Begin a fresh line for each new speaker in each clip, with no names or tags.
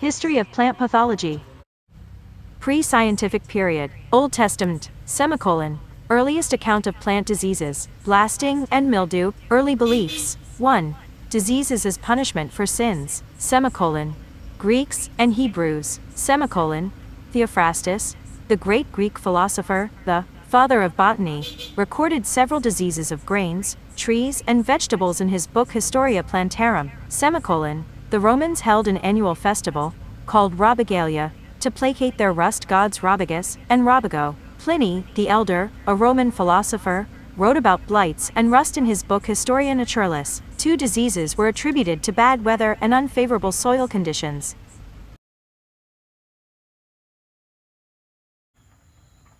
History of plant pathology. Pre-scientific period, Old Testament, semicolon. Earliest account of plant diseases, blasting and mildew. Early beliefs. 1. Diseases as punishment for sins, semicolon. Greeks and Hebrews, semicolon. Theophrastus, the great Greek philosopher, the father of botany, recorded several diseases of grains, trees, and vegetables in his book Historia Plantarum, semicolon. The Romans held an annual festival, called Robigalia, to placate their rust gods Robigus and Robigo. Pliny, the Elder, a Roman philosopher, wrote about blights and rust in his book Historia Naturalis. 2 diseases were attributed to bad weather and unfavorable soil conditions.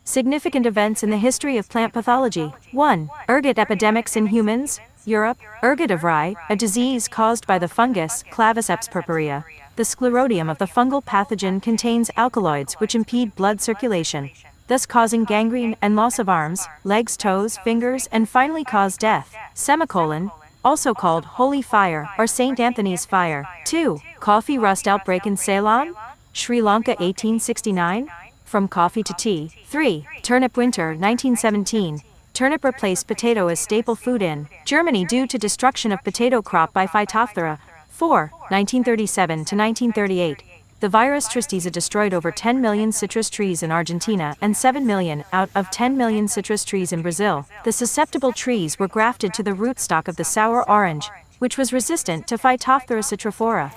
Significant events in the history of plant pathology. 1. Ergot epidemics in humans, Europe. Ergot of rye, a disease caused by the fungus Claviceps purpurea. The sclerotium of the fungal pathogen contains alkaloids which impede blood circulation, thus causing gangrene and loss of arms, legs, toes, fingers, and finally cause death. Semicolon. Also called Holy Fire or St. Anthony's Fire. 2. Coffee rust outbreak in Ceylon, Sri Lanka 1869. From coffee to tea. 3. Turnip winter 1917. Turnip replaced potato as staple food in Germany due to destruction of potato crop by Phytophthora. 4. 1937 to 1938. The virus Tristeza destroyed over 10 million citrus trees in Argentina and 7 million out of 10 million citrus trees in Brazil. The susceptible trees were grafted to the rootstock of the sour orange, which was resistant to Phytophthora citrophora.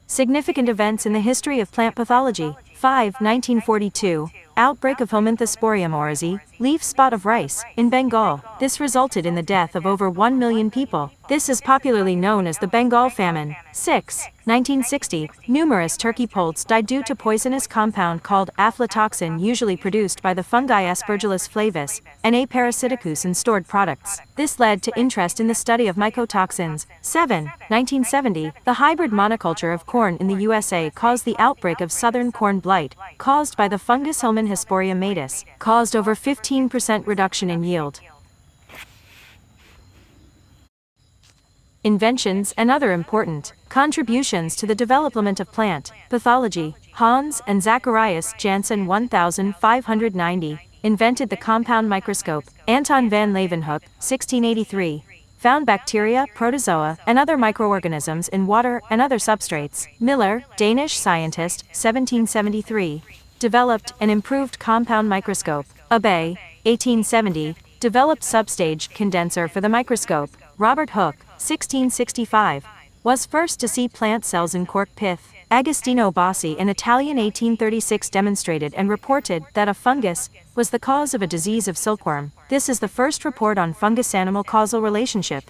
Significant events in the history of plant pathology. 5. 1942. Outbreak of Helminthosporium oryzae, leaf spot of rice, in Bengal. This resulted in the death of over 1 million people. This is popularly known as the Bengal famine. 6. 1960. Numerous turkey poults died due to poisonous compound called aflatoxin, usually produced by the fungi Aspergillus flavus and A. parasiticus in stored products. This led to interest in the study of mycotoxins. 7. 1970. The hybrid monoculture of corn in the USA caused the outbreak of southern corn blight, caused by the fungus Helminthiosporium matus, caused over 15% reduction in yield. Inventions and other important contributions to the development of plant pathology. Hans and Zacharias Janssen 1590 invented the compound microscope. Anton van Leeuwenhoek 1683 found bacteria, protozoa, and other microorganisms in water and other substrates. Miller, Danish scientist, 1773 developed an improved compound microscope. Abbe, 1870 developed substage condenser for the microscope. Robert Hooke, 1665, was first to see plant cells in cork pith. Agostino Bossi, an Italian, 1836 demonstrated and reported that a fungus was the cause of a disease of silkworm. This is the first report on fungus-animal causal relationship.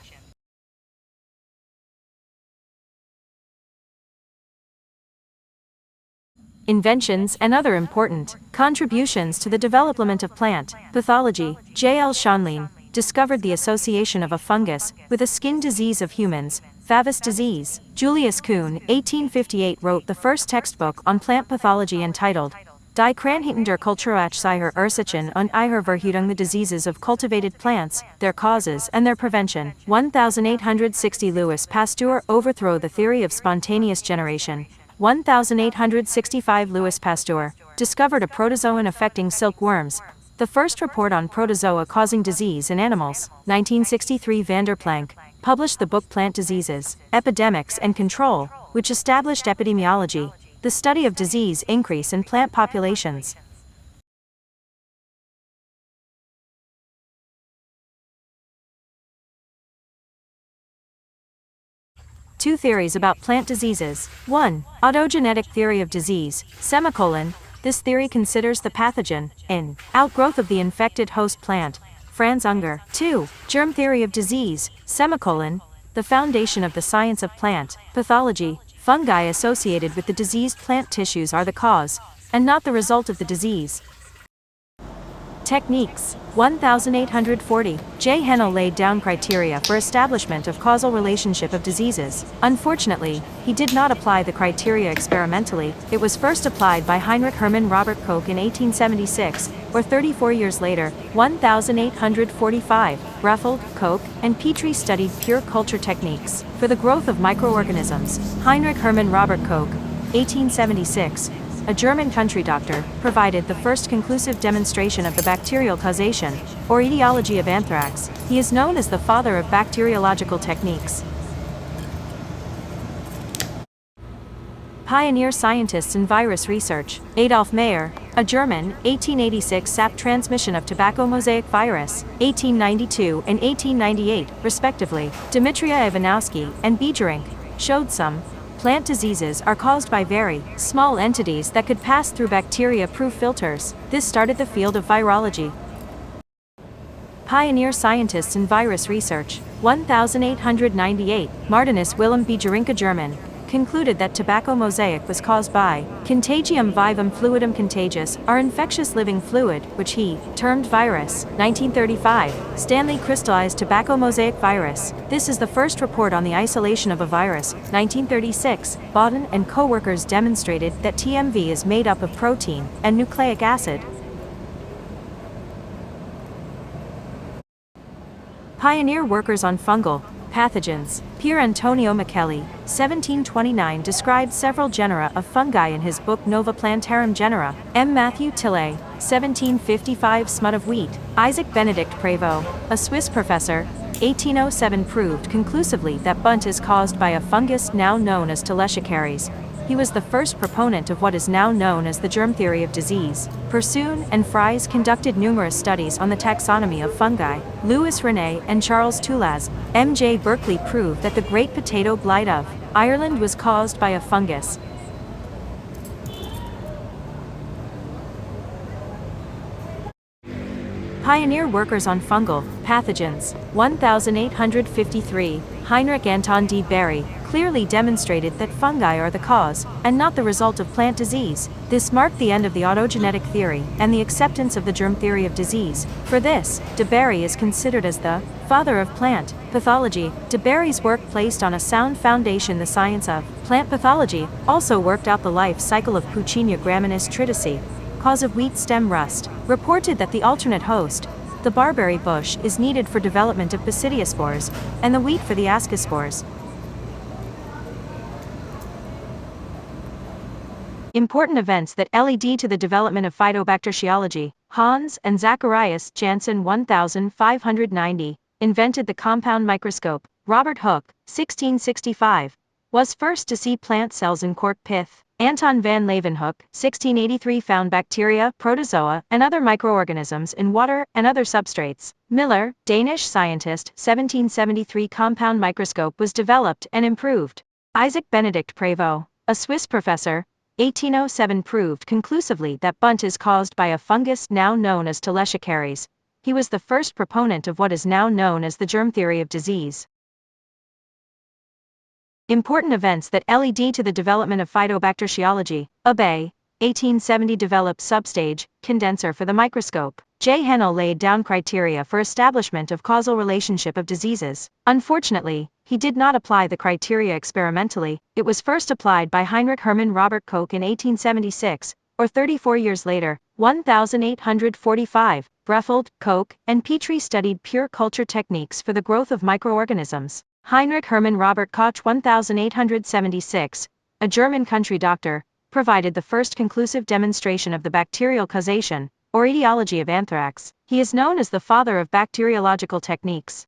Inventions and other important contributions to the development of plant pathology. J. L. Schonlein discovered the association of a fungus with a skin disease of humans, Favus disease. Julius Kuhn, 1858, wrote the first textbook on plant pathology entitled Die Krankheiten der Kulturachzicher Ursachen und ihrer Verhütung, the diseases of cultivated plants, their causes and their prevention. 1860. Louis Pasteur overthrow the theory of spontaneous generation. 1865. Louis Pasteur discovered a protozoan affecting silkworms, the first report on protozoa causing disease in animals. 1963. Van der Planck published the book Plant Diseases, Epidemics and Control, which established epidemiology, the study of disease increase in plant populations. Two theories about plant diseases. 1. Autogenetic theory of disease, semicolon. This theory considers the pathogen in outgrowth of the infected host plant. Franz Unger. 2. Germ theory of disease, semicolon. The foundation of the science of plant pathology. Fungi associated with the diseased plant tissues are the cause, and not the result of the disease. Techniques. 1840. J. Hennell laid down criteria for establishment of causal relationship of diseases. Unfortunately, he did not apply the criteria experimentally. It was first applied by Heinrich Hermann Robert Koch in 1876, or 34 years later. 1845. Breffeld, Koch, and Petrie studied pure culture techniques for the growth of microorganisms. Heinrich Hermann Robert Koch, 1876, a German country doctor, provided the first conclusive demonstration of the bacterial causation, or etiology of anthrax. He is known as the father of bacteriological techniques. Pioneer scientists in virus research. Adolf Meyer, a German, 1886 sap transmission of tobacco mosaic virus, 1892 and 1898, respectively. Dmitria Ivanowski and Beijerinck showed some plant diseases are caused by very small entities that could pass through bacteria-proof filters. This started the field of virology. Pioneer scientists in virus research. 1898, Martinus Wilhelm Beijerinck, a German, concluded that tobacco mosaic was caused by contagium vivum fluidum contagious, or infectious living fluid, which he termed virus. 1935, Stanley crystallized tobacco mosaic virus. This is the first report on the isolation of a virus. 1936, Bodden and co-workers demonstrated that TMV is made up of protein and nucleic acid. Pioneer workers on fungal pathogens. Pier Antonio Micheli, 1729, described several genera of fungi in his book Nova Plantarum Genera. M. Matthew Tillet, 1755, Smut of wheat. Isaac Benedict Prévost, a Swiss professor, 1807, proved conclusively that bunt is caused by a fungus now known as Telechocaris. He was the first proponent of what is now known as the germ theory of disease. Persoon and Fries conducted numerous studies on the taxonomy of fungi. Louis René and Charles Toulaz, M.J. Berkeley proved that the Great Potato Blight of Ireland was caused by a fungus. Pioneer workers on fungal pathogens. 1853, Heinrich Anton D. Berry clearly demonstrated that fungi are the cause, and not the result of plant disease. This marked the end of the autogenetic theory and the acceptance of the germ theory of disease. For this, de Berry is considered as the father of plant pathology. De Berry's work placed on a sound foundation the science of plant pathology, also worked out the life cycle of Puccinia graminis tritici, cause of wheat stem rust, reported that the alternate host, the barberry bush, is needed for development of basidiospores, and the wheat for the ascospores. Important events that led to the development of phytobacteriology. Hans and Zacharias Janssen 1590 invented the compound microscope. Robert Hooke, 1665, was first to see plant cells in cork pith. Anton van Leeuwenhoek, 1683, found bacteria, protozoa, and other microorganisms in water and other substrates. Miller, Danish scientist, 1773, compound microscope was developed and improved. Isaac Benedict Prévost, a Swiss professor, 1807, proved conclusively that bunt is caused by a fungus now known as Telechocaris. He was the first proponent of what is now known as the germ theory of disease. Important events that led to the development of phytobacteriology. Abbe, 1870, developed substage condenser for the microscope. J. Hennell laid down criteria for establishment of causal relationship of diseases. Unfortunately, he did not apply the criteria experimentally. It was first applied by Heinrich Hermann Robert Koch in 1876, or 34 years later. 1845, Breffeld, Koch, and Petrie studied pure culture techniques for the growth of microorganisms. Heinrich Hermann Robert Koch 1876, a German country doctor, provided the first conclusive demonstration of the bacterial causation, or etiology of anthrax. He is known as the father of bacteriological techniques.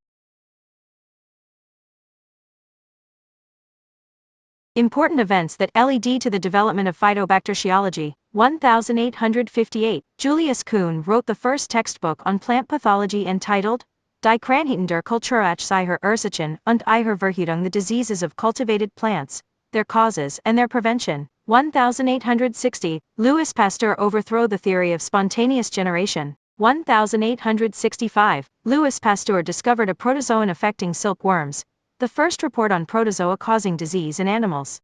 Important events that led to the development of phytobacteriology. 1858, Julius Kuhn wrote the first textbook on plant pathology entitled Die Krankheiten der Kulturachseiher Ursachen und ihre Verhütung, the diseases of cultivated plants, their causes and their prevention. 1860, Louis Pasteur overthrew the theory of spontaneous generation. 1865, Louis Pasteur discovered a protozoan affecting silkworms, the first report on protozoa causing disease in animals.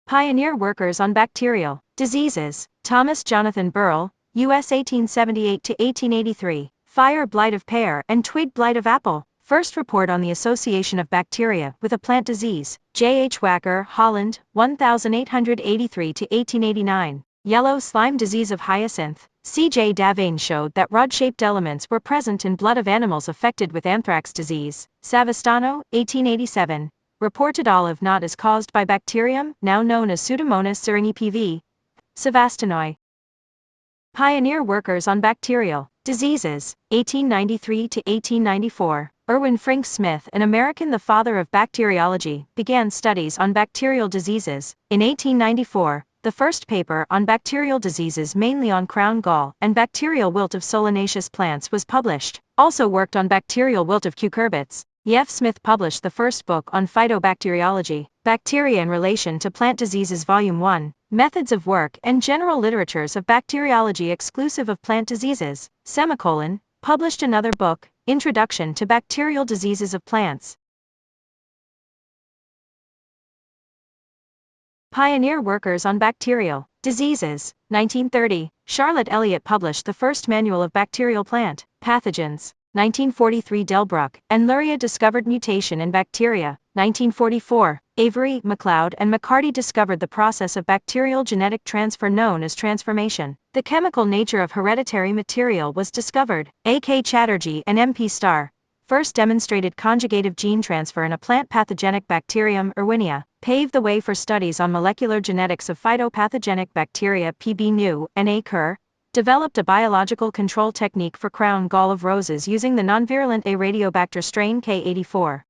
Pioneer workers on bacterial diseases. Thomas Jonathan Burrell, U.S. 1878–1883, Fire blight of pear and twig blight of apple. First report on the association of bacteria with a plant disease. J. H. Wacker, Holland, 1883–1889. Yellow slime disease of hyacinth. C. J. Davane showed that rod-shaped elements were present in blood of animals affected with anthrax disease. Savastano, 1887. Reported olive knot is caused by bacterium, now known as Pseudomonas syringae. Savastanoi. Pioneer workers on bacterial diseases, 1893–1894. Irwin Frank Smith, an American, the father of bacteriology, began studies on bacterial diseases. In 1894, the first paper on bacterial diseases, mainly on crown gall and bacterial wilt of solanaceous plants, was published. Also worked on bacterial wilt of cucurbits. E.F. Smith published the first book on phytobacteriology, Bacteria in Relation to Plant Diseases, Volume 1, Methods of Work and General Literatures of Bacteriology exclusive of plant diseases, published another book, Introduction to Bacterial Diseases of Plants. Pioneer workers on bacterial diseases, 1930, Charlotte Elliott published the first manual of bacterial plant pathogens. 1943, Delbruck and Luria discovered mutation in bacteria. 1944, Avery, MacLeod and McCarty discovered the process of bacterial genetic transfer known as transformation. The chemical nature of hereditary material was discovered. A.K. Chatterjee and M.P. Starr first demonstrated conjugative gene transfer in a plant pathogenic bacterium, Erwinia, paved the way for studies on molecular genetics of phytopathogenic bacteria. P.B. New and A. Kerr developed a biological control technique for crown gall of roses using the nonvirulent A. Radiobacter strain K84.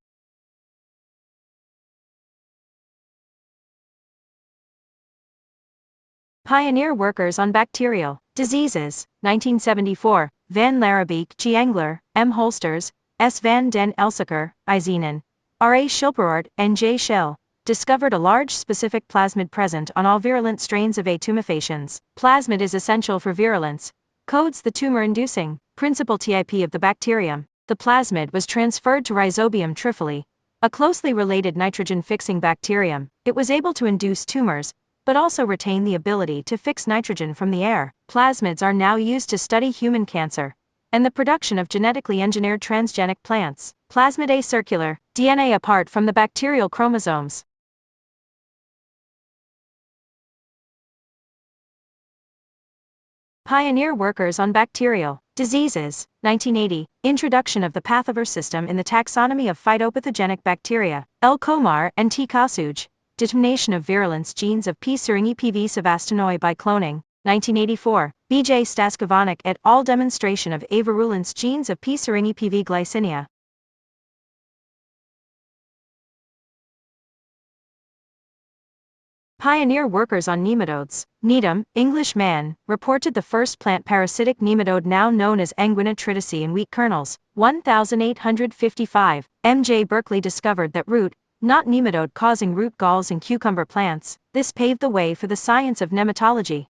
Pioneer workers on bacterial diseases, 1974, Van Larrbeek, G. Engler, M. Holsters, S. van den Elsecker, I. Zenon, R. A. Schilperoort, and J. Schell discovered a large specific plasmid present on all virulent strains of A. tumefaciens. Plasmid is essential for virulence, codes the tumor-inducing principal type of the bacterium. The plasmid was transferred to Rhizobium trifoli, a closely related nitrogen-fixing bacterium. It was able to induce tumors, but also retain the ability to fix nitrogen from the air. Plasmids are now used to study human cancer and the production of genetically engineered transgenic plants. Plasmid A. circular, DNA apart from the bacterial chromosomes. Pioneer workers on bacterial diseases, 1980, Introduction of the Pathover system in the taxonomy of phytopathogenic bacteria, L. Komar and T. Kasuj, determination of virulence genes of P. syringae Savastanoi by cloning, 1984, B. J. Staskovanik et al. Demonstration of A. virulence genes of P. syringae glycinia. Pioneer workers on nematodes. Needham, English man, reported the first plant parasitic nematode now known as Anguina tritici in wheat kernels. 1855, M.J. Berkeley discovered that root, not nematode causing root galls in cucumber plants. This paved the way for the science of nematology.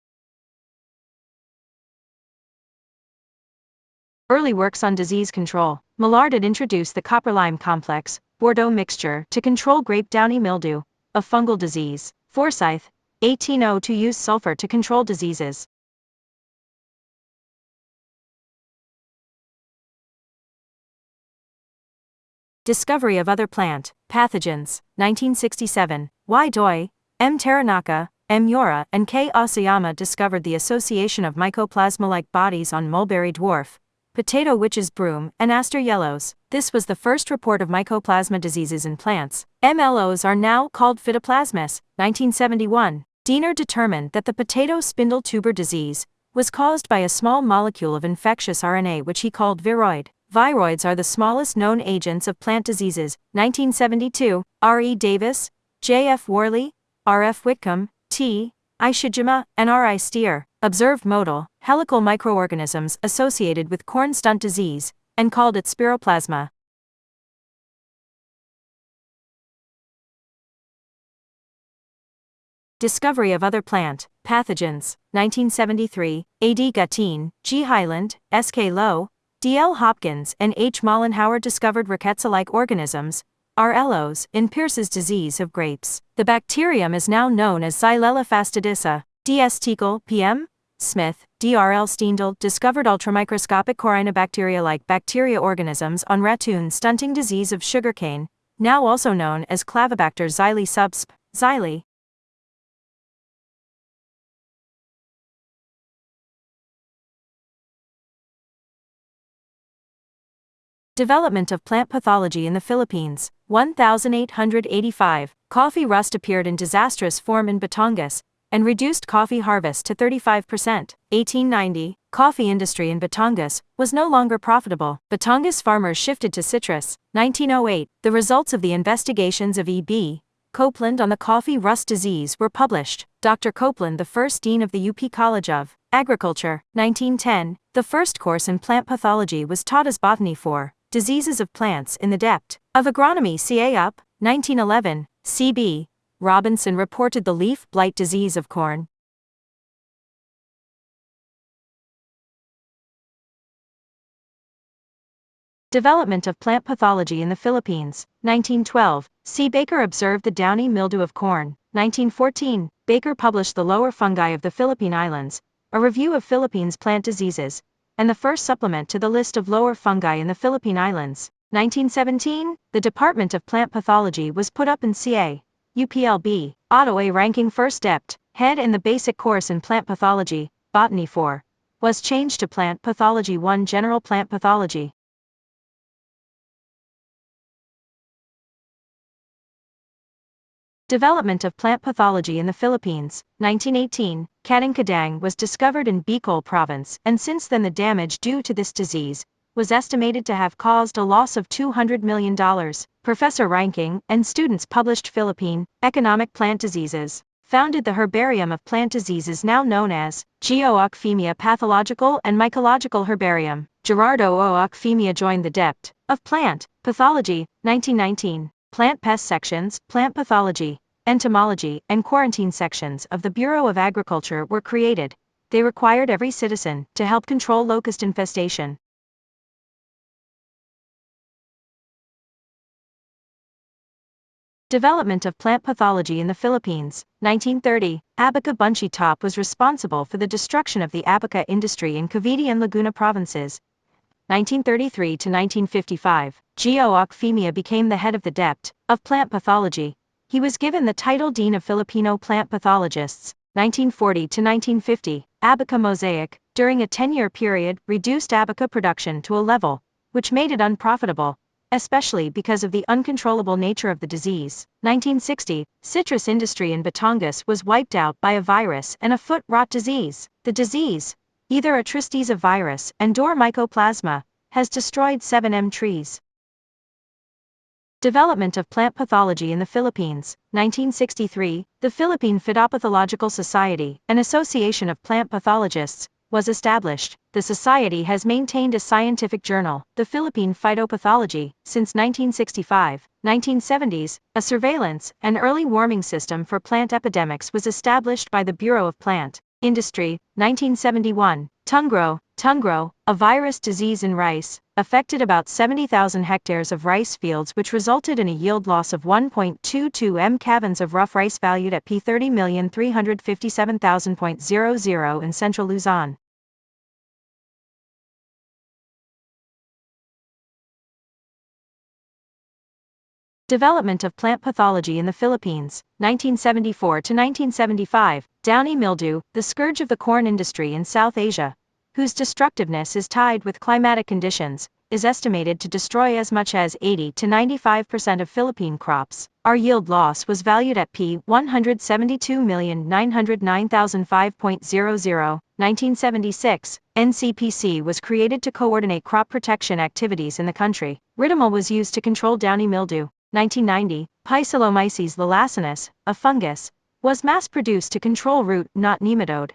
Early works on disease control. Millard had introduced the copper-lime complex, Bordeaux mixture, to control grape downy mildew, a fungal disease. Forsyth, 1802, used sulfur to control diseases. Discovery of other plant pathogens, 1967, Y. Doi, M. Taranaka, M. Yora, and K. Asayama discovered the association of mycoplasma-like bodies on mulberry dwarf, potato witch's broom, and aster yellows. This was the first report of mycoplasma diseases in plants. MLOs are now called phytoplasmas. 1971, Diener determined that the potato spindle tuber disease was caused by a small molecule of infectious RNA which he called viroid. Viroids are the smallest known agents of plant diseases. 1972, R. E. Davis, J. F. Worley, R. F. Whitcomb, T. I. Shijima, and R. I. Steer observed motile, helical microorganisms associated with corn stunt disease, and called it spiroplasma. Discovery of other plant pathogens, 1973, A. D. Guttin, G. Hyland, S. K. Lowe, D. L. Hopkins, and H. Mollenhauer discovered rickettsia-like organisms, RLOs, in Pierce's disease of grapes. The bacterium is now known as Xylella fastidiosa. D.S. Teacle, P.M. Smith, D.R.L. Steindl discovered ultramicroscopic corynebacteria-like bacteria organisms on ratoon stunting disease of sugarcane, now also known as Clavibacter xylem subsp. Xylem. Development of plant pathology in the Philippines. 1885, coffee rust appeared in disastrous form in Batangas, and reduced coffee harvest to 35%. 1890, coffee industry in Batangas was no longer profitable. Batangas farmers shifted to citrus. 1908, the results of the investigations of E.B. Copeland on the coffee rust disease were published. Dr. Copeland, the first dean of the UP College of Agriculture. 1910, the first course in plant pathology was taught as botany for diseases of plants in the depth of agronomy. CA up. 1911, C.B. Robinson reported the leaf blight disease of corn. Development of plant pathology in the Philippines. 1912, C. Baker observed the downy mildew of corn. 1914, Baker published The Lower Fungi of the Philippine Islands, a review of Philippines plant diseases, and the first supplement to the list of lower fungi in the Philippine Islands. 1917, the Department of Plant Pathology was put up in CA. UPLB, Auto A ranking first depth, head in the basic course in plant pathology, botany 4, was changed to plant pathology 1 general plant pathology. Development of plant pathology in the Philippines. 1918, Kadang-Kadang was discovered in Bicol province, and since then the damage due to this disease was estimated to have caused a loss of $200 million. Professor Ranking and students published Philippine Economic Plant Diseases, founded the Herbarium of Plant Diseases now known as Geo-Occphemia Pathological and Mycological Herbarium. Gerardo Occphemia joined the depth of plant pathology. 1919, plant pest sections, plant pathology, entomology, and quarantine sections of the Bureau of Agriculture were created. They required every citizen to help control locust infestation. Development of plant pathology in the Philippines. 1930, Abaca bunchy top was responsible for the destruction of the abaca industry in Cavite and Laguna provinces. 1933 to 1955, Geo-Occphemia became the head of the depth of plant pathology. He was given the title Dean of Filipino Plant Pathologists. 1940 to 1950, Abaca mosaic, during a 10-year period, reduced abaca production to a level which made it unprofitable, especially because of the uncontrollable nature of the disease. 1960, citrus industry in Batangas was wiped out by a virus and a foot rot disease. The disease, either a Tristeza virus and or Mycoplasma, has destroyed 7M trees. Development of plant pathology in the Philippines. 1963, the Philippine Phytopathological Society, an association of plant pathologists, was established. The society has maintained a scientific journal, the Philippine Phytopathology, since 1965. 1970s, a surveillance and early warning system for plant epidemics was established by the Bureau of Plant Industry. 1971, Tungro, a virus disease in rice, affected about 70,000 hectares of rice fields, which resulted in a yield loss of 1.22 m cabins of rough rice valued at P30,357,000.00 in central Luzon. Development of plant pathology in the Philippines. 1974 to 1975, downy mildew, the scourge of the corn industry in South Asia, whose destructiveness is tied with climatic conditions, is estimated to destroy as much as 80 to 95% of Philippine crops. Our yield loss was valued at P172,909,005.00. 1976, NCPC was created to coordinate crop protection activities in the country. Ridamol was used to control downy mildew. 1990, Poecilomyces lalacinus, a fungus, was mass-produced to control root knot nematode,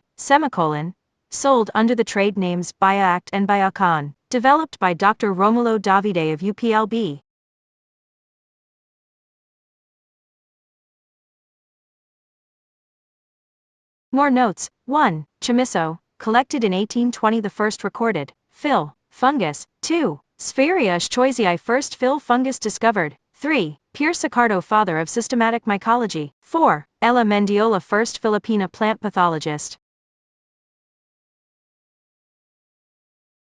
sold under the trade names Bioact and Biocon, developed by Dr. Romulo Davide of UPLB. More notes. 1. Chamiso, collected in 1820, the first recorded, Phil, fungus. 2. Sphaeria schchoisii, first Phil fungus discovered. 3. Pierre Sicardo, father of systematic mycology. 4. Ella Mendiola, first Filipina plant pathologist.